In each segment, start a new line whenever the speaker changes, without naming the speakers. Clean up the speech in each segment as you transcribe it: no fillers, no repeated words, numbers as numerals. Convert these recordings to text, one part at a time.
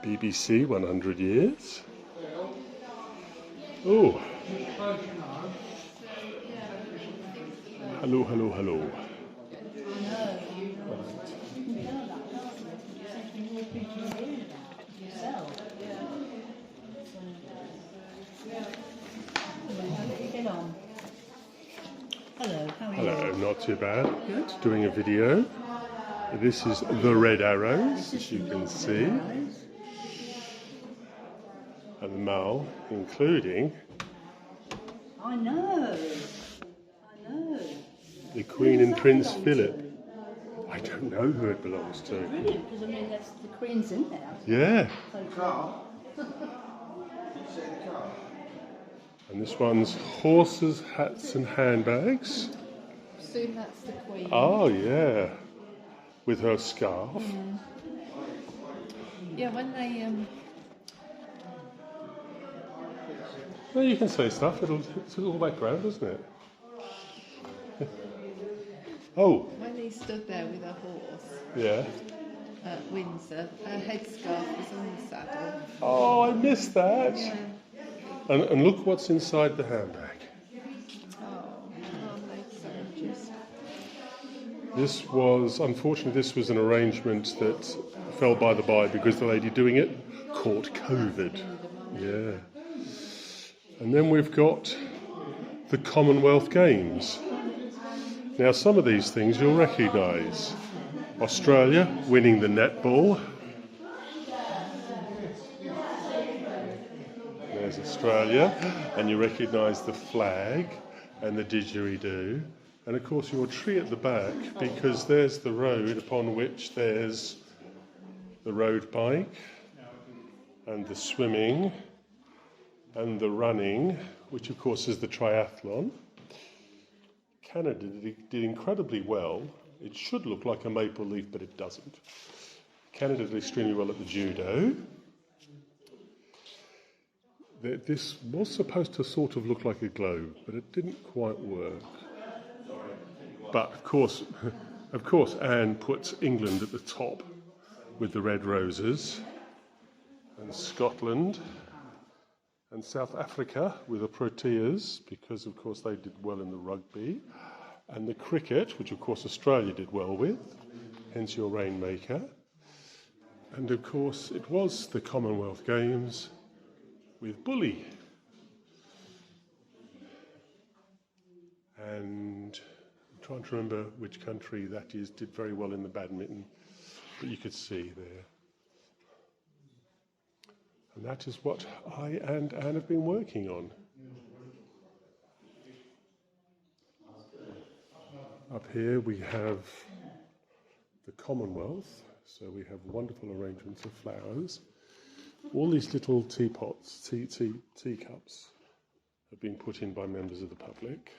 BBC 100 years. Oh. Hello, hello, hello.
Hello, how are you?
Hello, not too bad.
Good.
Doing a video. This is the red arrows, as you can see. And the mole, including
I know.
the Queen and
that
Prince
belong
Philip.
to?
I don't know who it belongs to.
Brilliant, because I mean, that's the Queen's in there.
Yeah.
So,
And this one's horses, hats and handbags.
Soon that's the Queen.
Oh, yeah. With her scarf.
Yeah, when they
Well, you can say stuff. It's all background, isn't it? Oh,
when he stood there with a horse
yeah.
at Windsor, her headscarf was on the saddle.
Oh, I missed that. And look what's inside the handbag.
Oh, they soldiers.
Unfortunately, this was an arrangement that fell by the by because the lady doing it caught COVID. Yeah. And then we've got the Commonwealth Games. Now, some of these things you'll recognise. Australia winning the netball. There's Australia, and you recognise the flag and the didgeridoo. And of course your tree at the back, because there's the road upon which there's the road bike and the swimming and the running, which of course is the triathlon. Canada did incredibly well. It should look like a maple leaf, but it doesn't. Canada did extremely well at the judo. This was supposed to sort of look like a globe, but it didn't quite work. But of course, Anne puts England at the top with the red roses, and Scotland and South Africa with the Proteas, because of course they did well in the rugby, and the cricket, which of course Australia did well with, hence your rainmaker. And of course it was the Commonwealth Games with Bully. And I'm trying to remember which country that is, did very well in the badminton, but you could see there. And that is what I and Anne have been working on. Up here we have the Commonwealth, so we have wonderful arrangements of flowers. All these little teapots, teacups, have been put in by members of the public.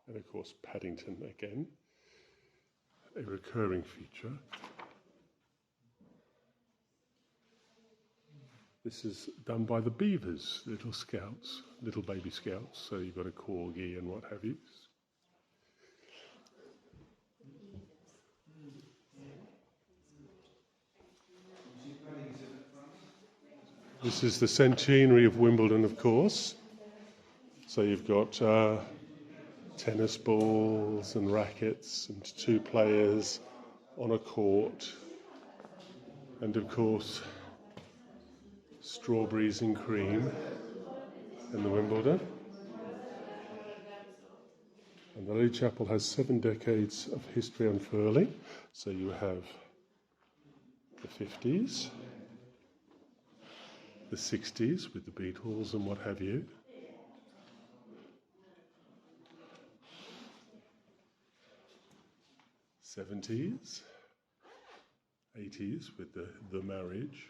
And of course Paddington again, a recurring feature. This is done by the beavers, little scouts, little baby scouts, so you've got a corgi and what have you. This is the centenary of Wimbledon, of course. So you've got tennis balls and rackets and two players on a court. And of course, strawberries and cream in the Wimbledon. And the Lady Chapel has 7 decades of history unfurling. So you have the 50s, the 60s with the Beatles and what have you. '70s, '80s with the marriage.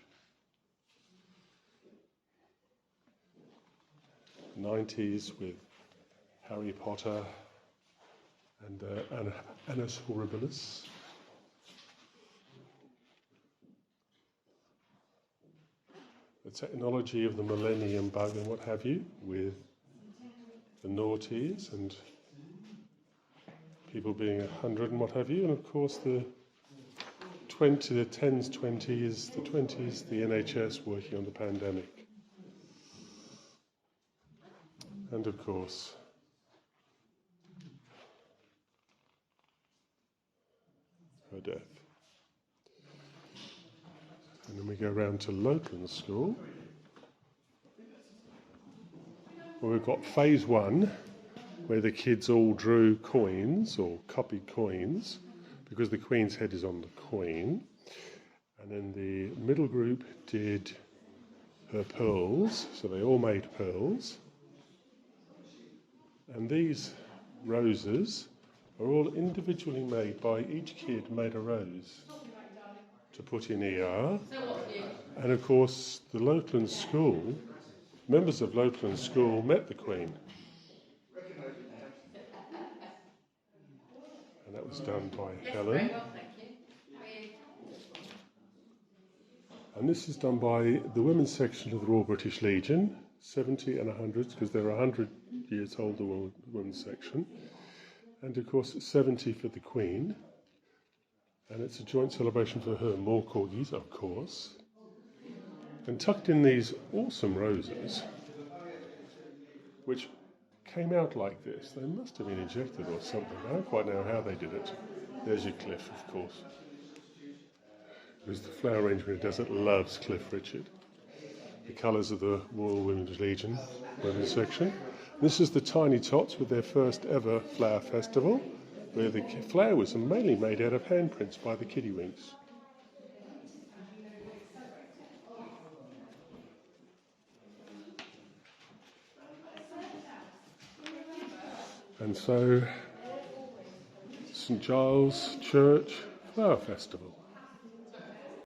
'90s with Harry Potter and Annus Horribilis. The technology of the Millennium Bug and what have you, with the noughties and people being 100 and what have you, and of course the 20, the 10s, 20s, the 20s, the NHS working on the pandemic. And of course, her death. And then we go round to Lokeland School, where we've got phase 1, where the kids all drew coins or copied coins, because the Queen's head is on the Queen. And then the middle group did her pearls, so they all made pearls. And these roses are all individually made by each kid made a rose to put in ER. And of course, the Lokeland School, members of Lokeland School met the Queen. And that was done by Helen. And this is done by the women's section of the Royal British Legion, 70 and 100s, because they're 100 years old, the women's section. And of course, 70 for the Queen. And it's a joint celebration for her, more corgis, of course. And tucked in these awesome roses, which came out like this. They must have been injected or something. I don't quite know how they did it. There's your Cliff, of course. Because the flower arrangement does it loves Cliff Richard. The colours of the Royal Women's Legion women's section. This is the Tiny Tots with their first ever flower festival, where the flowers are mainly made out of handprints by the Kiddywinks. And so, St Giles Church Flower Festival.